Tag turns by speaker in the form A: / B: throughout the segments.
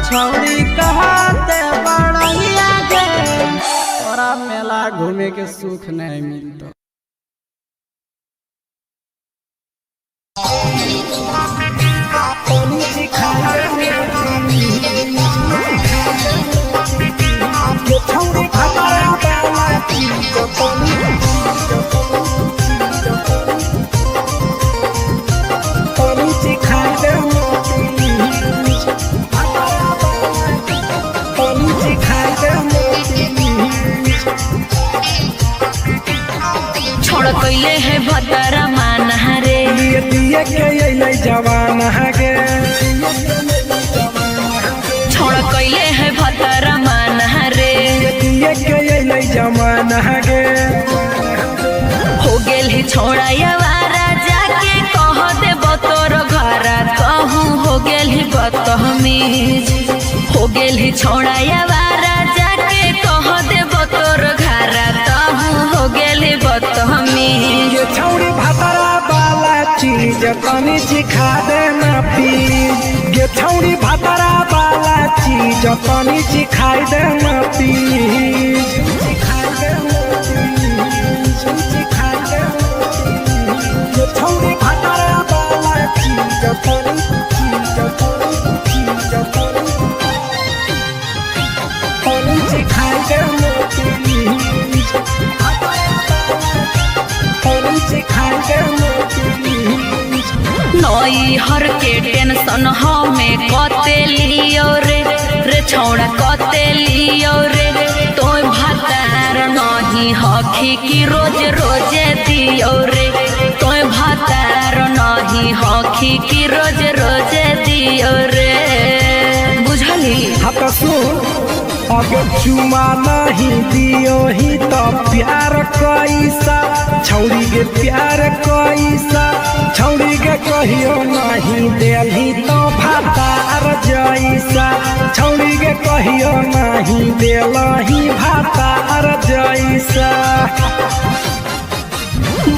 A: छौड़ी कहते बड़ैया गे तोरा मेला घूमे के सुख नहीं मिलता।
B: छोड़ कैले है भतरा मान रे
C: दिए के जवान गे
B: छोड़ कैले है भतरा मान रे
C: दिए के जवान गे
B: हो गेल ही छोड़ा यारा जाके कह दे बतोर घर कहूँ हो गेल ही बतमीज हो गेल ही छोड़ा यारा जाके कह दे बतोर घर कहूँ हो गेल ही बतमीज।
C: ये छौड़ी भतरा वाला चीज तनी सिखा दे ना प्लीज। ये छौड़ी भतरा वाला चीज तनी सिखाई दे ना प्लीज। सिखाई दे ना प्लीज, सिखाई दे ना प्लीज। ये छौड़ी भतरा वाला चीज तनी सिखाई दे ना प्लीज।
B: नई हर के टेंशन हमें कते लियो रे छौड़ा कते लियो रे तो भतार नहीं हखी की रोज रोजे दियो रे तो भतार नहीं हखी की रोज रोजे दियो रे बुझली।
C: हाँ सुन अगर चुमा नहीं दियो ही तो प्यार कैसा छौड़ी के प्यार कैसा छौड़ी के कहियो नहीं देलही तो भातार जैसा छौड़ी के कहियो नहीं देलही भातार जैसा।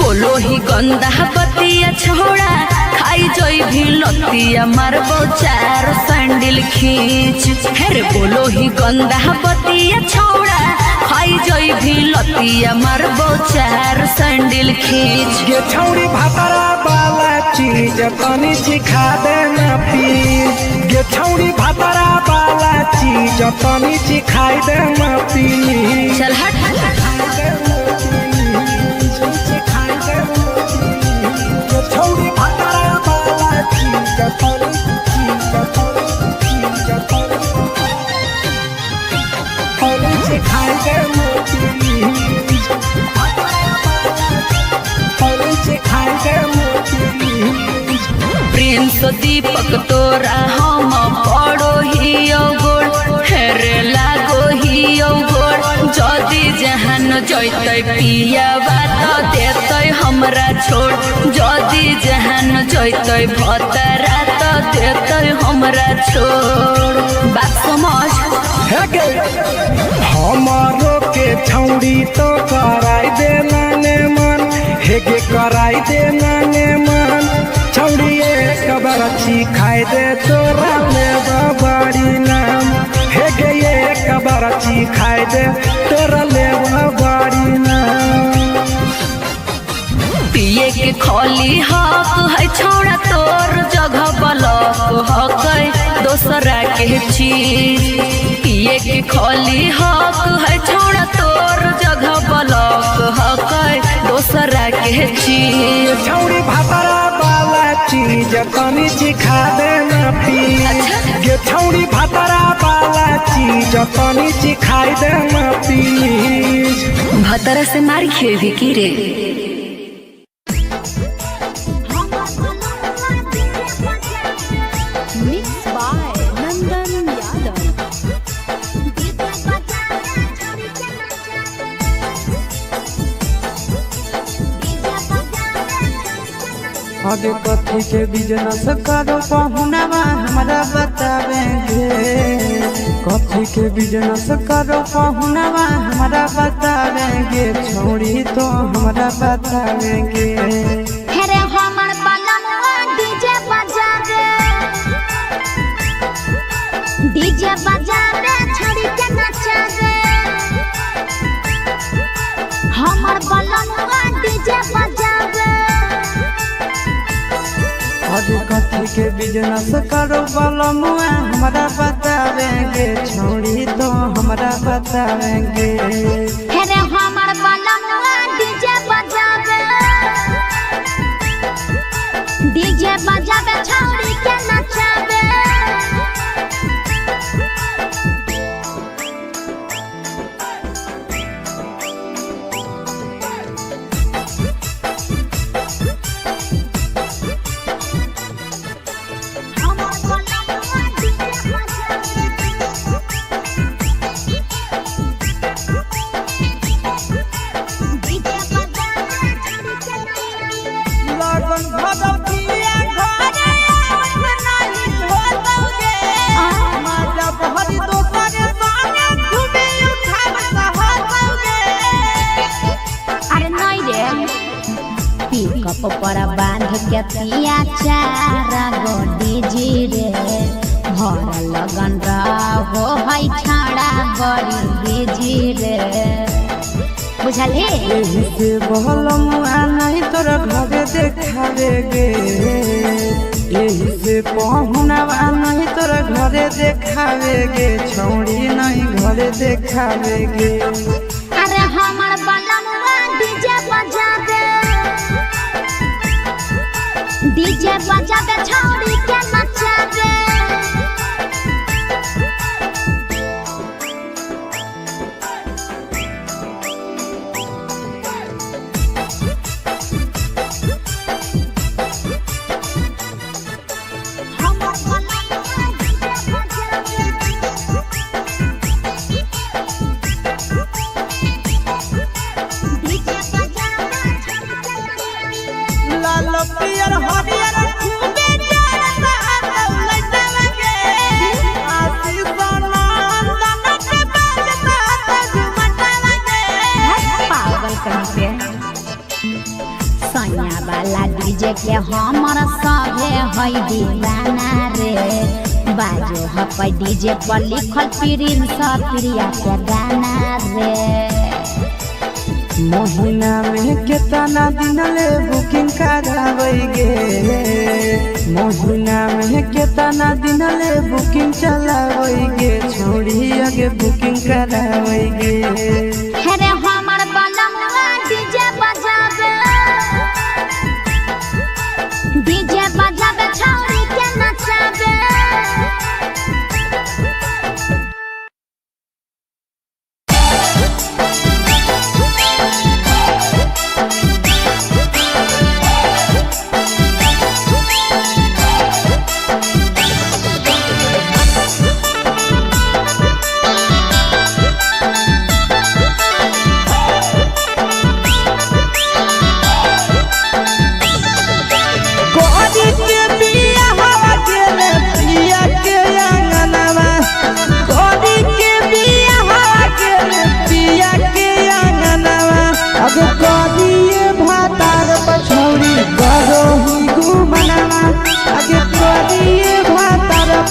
B: बोलो ही गंदा बतिया छोड़ा खाई जोई भी लतिया मारबो चार सैंडल खींच हेरे बोलो ही गंदा बतिया छोड़ा खाई जोई भी लतिया मारबो चार सैंडल खींच।
C: ये छौड़ी भतरा वाला चीज तनी सिखा दे ना प्लीज। ये छौड़ी भतरा वाला चीज तनी सिखाई दे ना प्लीज।
B: चल हट
C: छौड़ी भतरा वाला चीज तनी सिखाई दे ना प्लीज। सिखाई दे ना प्लीज।
B: प्रिंस दीपक तोरा हम पड़ो ही गोड़ हेरे लागो ही गोड़ जदि जहन जैते पिया बात देते हमरा छोड़ जदि जहन जैते भतरा तो देते हमरा छोड़ बात समझ।
C: हमारो के छौड़ी तो कराई दे नाने मन हेगे कराई दे नाने मन छौड़ी एक बार सिखाई दे तोरा लेबा बड़ी नाम हेगे एक बार सिखाई दे तोरा लेबा बड़ी नाम।
B: पिए के खोली हक है छोड़ा तोर जगह बलक हक दोसरा के चीज पिए के खोली हक है छोड़ा तोर जगह बलक हक दोसरा के चीज।
C: छौड़ी भतरा वाला चीज तनी सिखा दे ना प्लीज। ये छौड़ी भतरा वाला चीज तनी सिखाई दे ना प्लीज।
B: भतरा से मार खेवी की रे
A: आगे कथी के बिजनेस करो पहुनवा हमरा बतावेंगे कथी के बिजनेस करो पहुनवा हमरा बतावेंगे छोड़ी तो हमरा बतावेंगे।
D: डीजे बजावे छड़ी के नचावे हमर बलनुआ डीजे बजावे
A: अभी कथी के बिजनेस करो बलमुआ हमरा बतावेंगे छोड़ी तो हमरा बतावेंगे
D: हेरे हमर बलनुआ डीजे बजावे छड़ी के नचावे पर बांध के पिया चारा गोडी जी रे भर लगन रहो है छाड़ा बड़ी जी रे बुझले
A: यही से बलमुआ नहीं तोरा घरे देखावेगे यही से पहुनवा नहीं तोरा घरे देखावेगे छोड़ी नहीं घरे देखावेगे
D: अरे हमर बलमुआ डीजे बजावे छौड़ी के नचावे
A: लाल पियर हरियर खूबे जरता लइटा लगे आशीष नंदन के बजता झुमटा लगे
D: पागल कहीं पे सैया वाला डीजे के हमर सभे है दीवाना रे बाजो हपै डीजे पर लिखल प्रिंस प्रिया के गाना रे
A: महीना में कितना दिन ले बुकिंग करावेगे महीना में कितना दिन ले बुकिंग चलावेगे छोड़ी आगे बुकिंग करावेगे
D: हेरे हमर बलमुआ डीजे बजावे छौड़ी के नचावे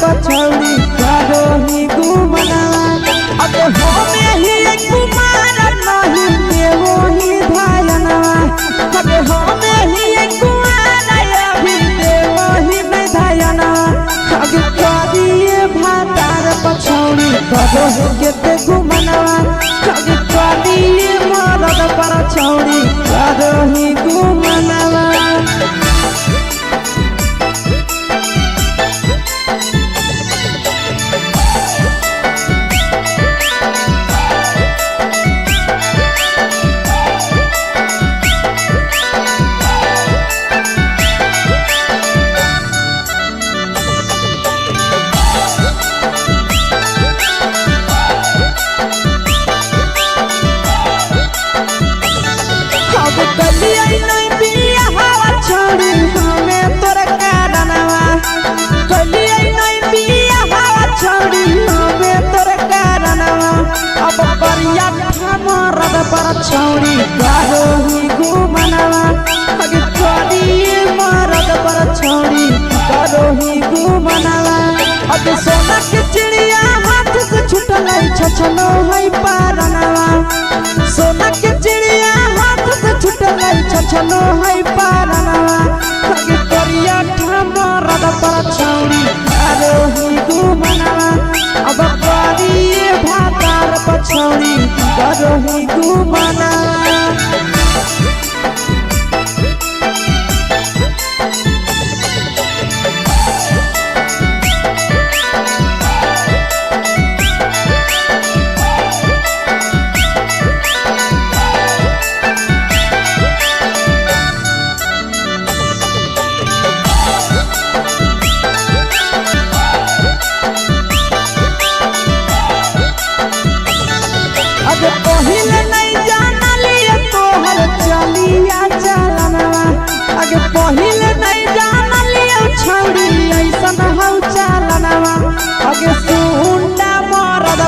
A: पछौड़ी करो ही घूमना अब हमें ही कुमार नहीं देवो ही धायना अब हमें ही कुमार अभी देवो ही नहीं धायना अब करिए भातार पछौड़ी करो ही केते घूमना अब करिए मरद पर छौड़ी करो ही घूमना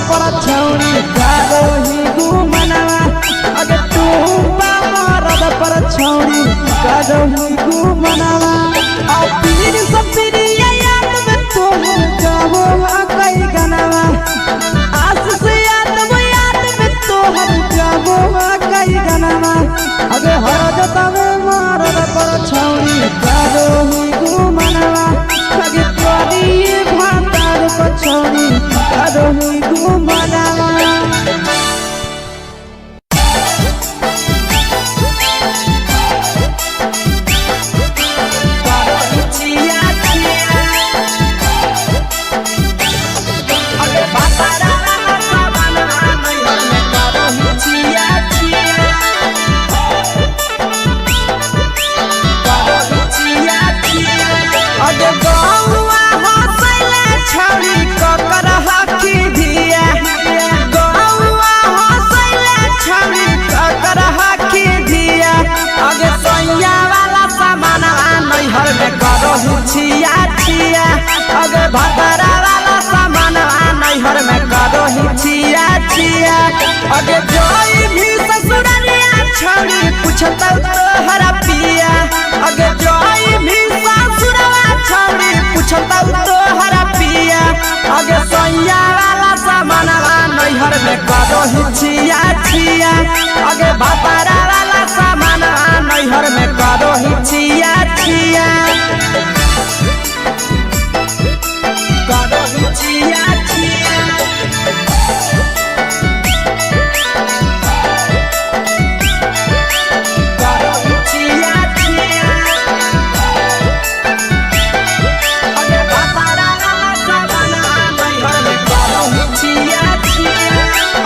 A: पर छौरी करो ही घुमनवा अगे तू मरद पर छौरी करो ही घुमनवा आ पीर सब पीरिया याद में तो जाबो कई गनवा आशीष याद में तो जाबो कई गनवा अगे हर जतवे मरद पर छौरी करो ही घुमनवा अगे तोरी भातार पर छौरी करो ही घुमनवा छिया छिया अगे भतरा वाला सामान नैहर में करो ही छिया छिया अगे जोई भी ससुरलिया छौरी पूछता तोहरा पिया अगे जोई भी ससुरवा छौरी पूछता तोहरा पिया अगे सैया वाला सामान नैहर में करो ही छिया छिया अगे भतरा वाला सामान नैहर में करो ही छिया छिया छिया छिया करो छिया छिया अगे भतरा वाला सामान नैहर में करो छिया छिया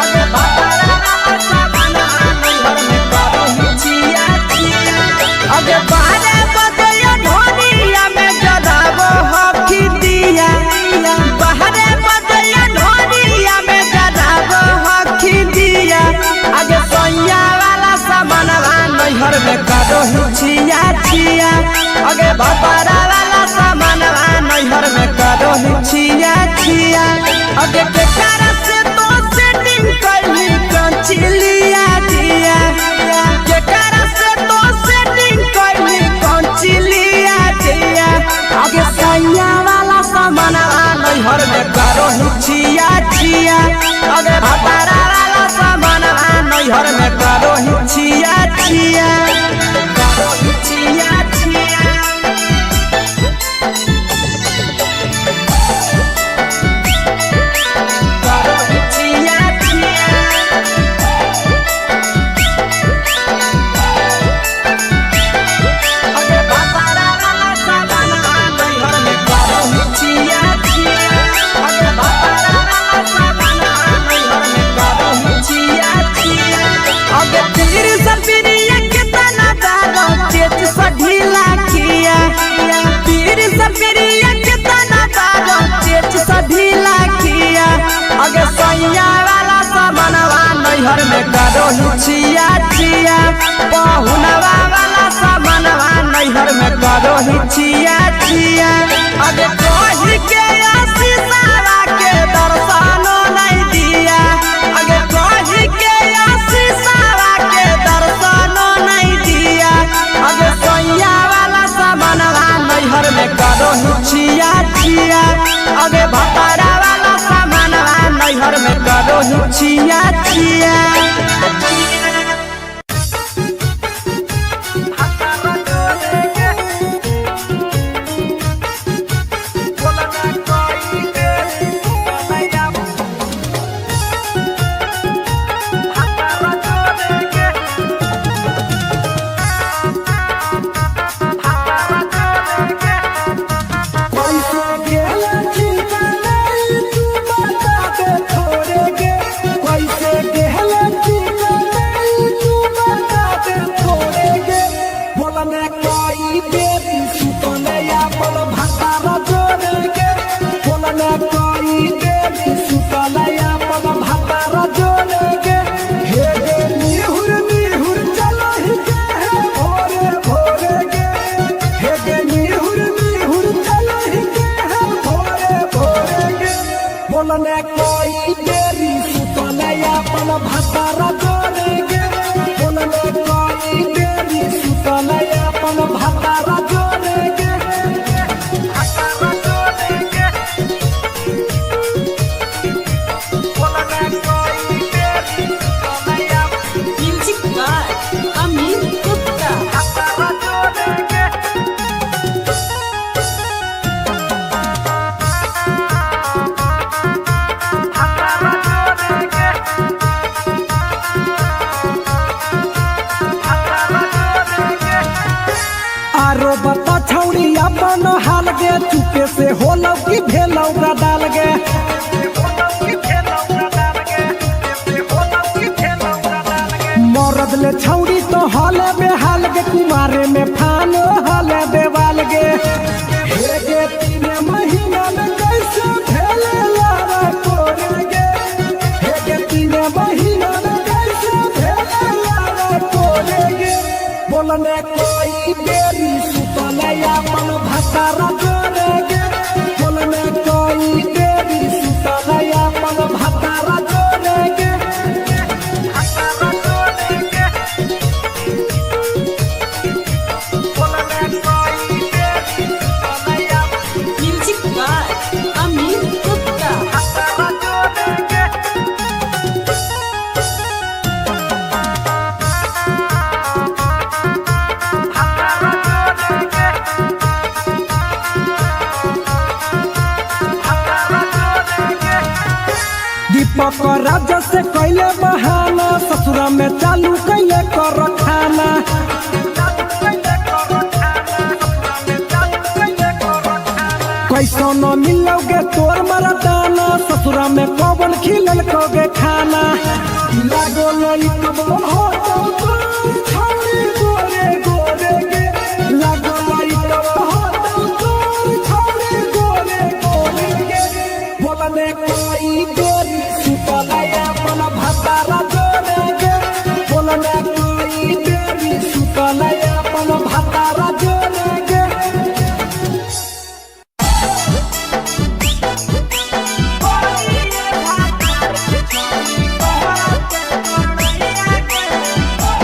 A: अगे भतरा वाला सामान नैहर में करो छिया छिया अगे बारे बदलिया ढोलिया में जलाबो हकी दिया बहरे बदलिया ढोलिया में जलाबो हकी दिया आगे सैया वाला सामान नैहर में करो छिया छिया आगे भतरा वाला सामान नैहर में करो छिया छिया आगे केकरा से तो सेटिंग करली कंचिलिया दिया केकरा से तो सेटिंग करली कंचिलिया दिया आगे सैया वाला सामान नैहर में करो छिया छिया अगे भतरा वाला सामान नैहर में करो छिया छिया करो छिया छिया करो छिया छिया अगे भतरा वाला सामान नैहर में करो छिया छिया अगे भतरा वाला सामान नैहर में करो छिया छिया अगे तीर सपिरिया कितना दारो तेज सढीला किया तीर सपिरिया कितना दारो तेज सढीला किया अगे सैया वाला सामान नैहर में करो छिया छिया पहुनवा वाला सामान नैहर में करो छिया छिया अगे कही के आशीषवा के दर्शनो नहीं दिया अगे कही के आशीषवा के दर्शनो नहीं दिया अगे सैया वाला सामान नैहर में करो छिया छिया अगे भतरा वाला सामान नैहर में करो छिया छिया
C: बोला ना कोई बोलने कोई देरी सुतले अपन भतारा जोड़ेगे बोलने कोई देरी सुतले अपन भतारा जोड़ेगे भतारा जोड़ेगे बोलने कोई देरी सुतले अपन
E: म्यूजिक बाय अमित गुप्ता।
C: भतारा जोड़ेगे आरो बता छौड़ी अपन हाल गे चुपे से होलौ की भेलौ डाल गे मरद ले छौड़ी तो हाले बेहाल गे कुमारे में फान हाले देवाल गे हे गे 3 महीना में कैसे भेले लारा कोरे गे हे गे 3 महीना में कैसे भेले लारा कोरे गे बोलने कोई बेरी सुतले अपन भतारा जोड़ेगे बोलने कोई बेरी सुतले अपन भतारा जोड़ेगे भतारा जोड़ेगे बोलने कोई बेरी सुतले अपन
E: म्यूजिक बाय अमित गुप्ता।
C: भतारा जोड़ेगे दीपक राजा से कैले बहाना ससुरा में चालू कैले कर खाना कैसो न मिलोगे तोर मरदाना ससुरा में कौन खिलल कोगे खाना लागो लई कब हो छौरी गोरे गोरे गे लागो लई कब हो छौरी गोरे गोरे गे बोलने कोई गोरी सुतले अपन भतारा जोड़ेगे बोलने कोई गोरी सुतले अपन भतारा जोड़ेगे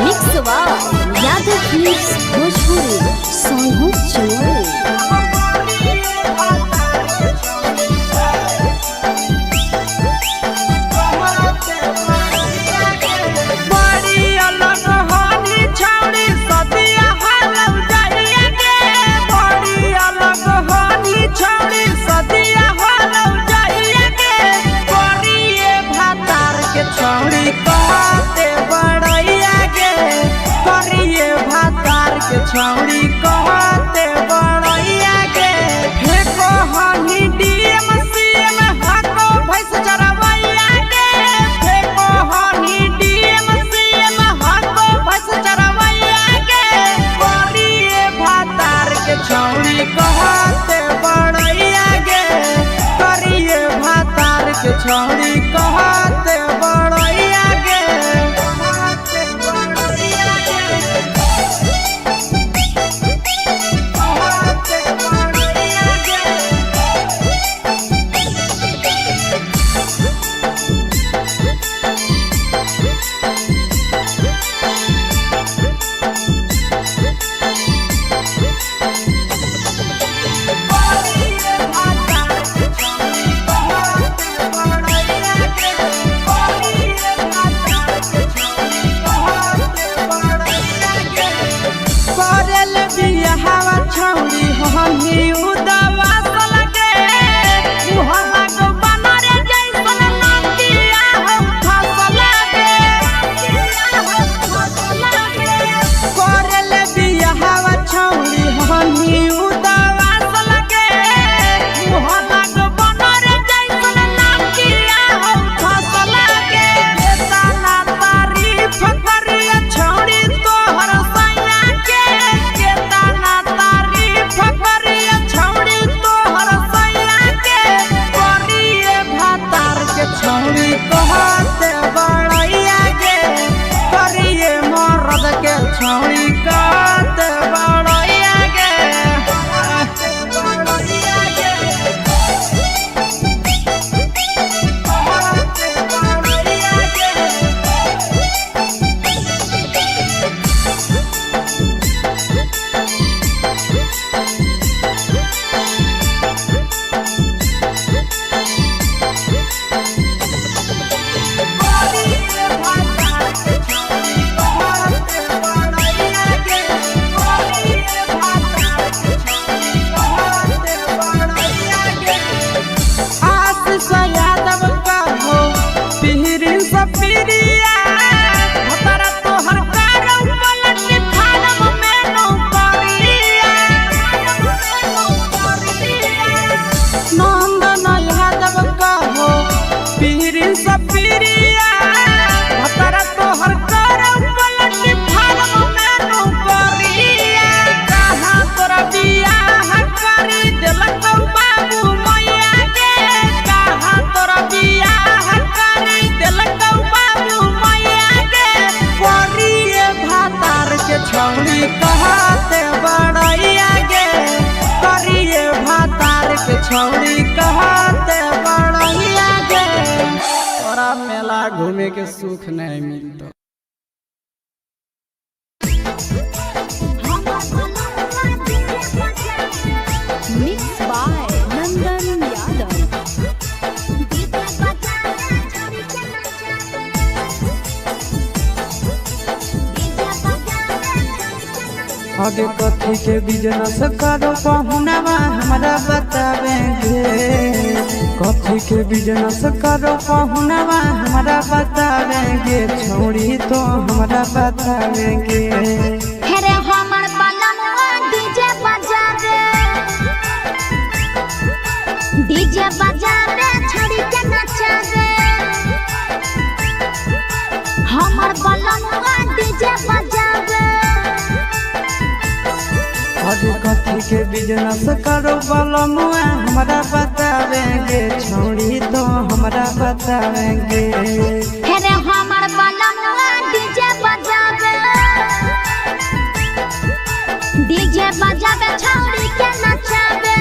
D: mix by Yadav films Bhojpuri Sonu चोरी।
A: बड़ी अलग हानी छौड़ी सदिया हालौ जाइए गे बड़ी अलग हानी छौड़ी सदिया हालौ जाइए गे करिए भातार के छौड़ी कहते बड़ैया गे करिए भातार के छौड़ी कहते बड़ैया गे हे कहनी डीएम सीएम हाको भैंस चरवैया गे हे कहनी डीएम सीएम हाको भैंस चरवैया गे करिए भातार के छौड़ी कहते बड़ैया गे करिए भातार के छौड़ी कहते बड़ैया गे कहते बड़ैया गे कहते बड़ैया गे करल बियाहवा छौड़ी हमी उदवा लगे मुहला को बनरे जैसन नंदिया हम फसल लगे करल बियाहवा छौड़ी हमी उदवा लगे मुहला को बनरे जैसन नंदिया हम फसल लगे बेताना तारीफ करिए छौड़ी तोहर सैया के केतना तारीफ करिए छौड़ी तोहर सैया के करिए भातार के छौड़ी कहते बड़ैया गे करिए मरद के छौड़ी कहते बड़ैया गे कहते बड़ैया गे प्रिंस प्रिया भतरा तोहर करम पलटी फार्म में नौकरिया कहाँ तोरा बियाह करी देलकौ बाबू मैया गे कहाँ तोरा बियाह करी देलकौ बाबू मैया गे करिए भातार के छौड़ी कहते बड़ैया गे करिए भातार के छौड़ी कहते बड़ैया गे तोरा मेला घूमे के सुख नहीं मिलता।
D: मिक्स बाय नंदन यादव।
A: आगे कथी के बिजनेस करो पहुनवा हमरा बतावेंगे कथी के बिजनेस करो पहुनवा हमरा बतावेंगे छौड़ी तो हमरा बतावेंगे
D: हेरे हमर बलमुआ डीजे बजा रे छोड़ी के नचा रे हमर बलमुआ डीजे बजा रे
A: आगे कथी के बिजनेस करो बलमुआ हमरा बतावेंगे छौड़ी तो हमरा बतावेंगे
D: हेरे हमर बलमुआ डीजे बजा रे छोड़ी के नचा रे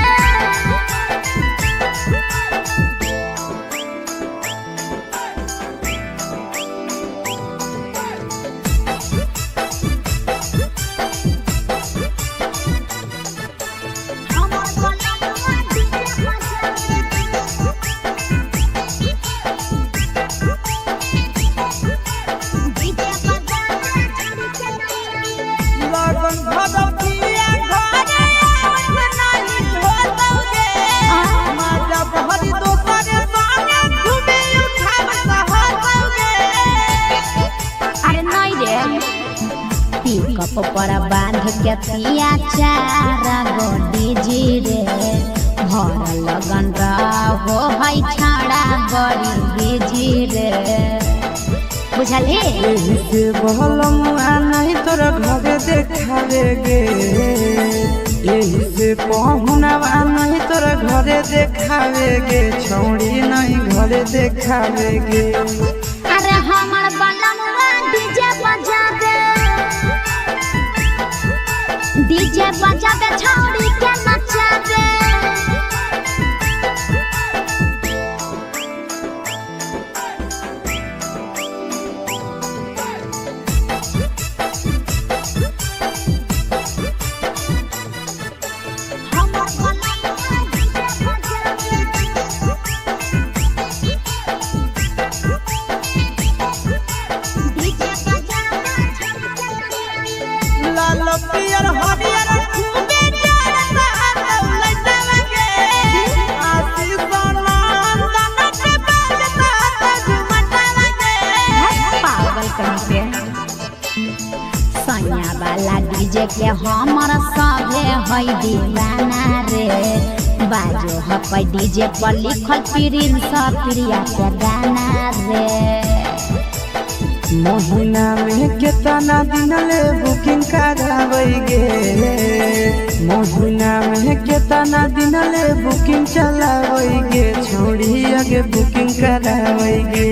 D: पर बांध के पिया चारा गोडी जी रे भर लगन रहो है छाड़ा बड़ी बीजी रे बुझले
A: से बहलमुआ नहीं तोरा घरे देखावेगे यही से पहुनवा नहीं तोरा घरे देखावेगे छौड़ी नहीं घरे देखावेगे
D: अरे हमर बलमुआ डीजे बजा दे छोड़ी के नचा दे सैया वाला डीजे के हमर सभे है दीवाना रे बाजो है डीजे पर लिखल प्रिंस प्रिया के गाना रे
A: महीना में कितना दिन ले बुकिंग करावेगे महीना में कितना दिन ले बुकिंग चलावेगे छोड़ी आगे बुकिंग करावेगे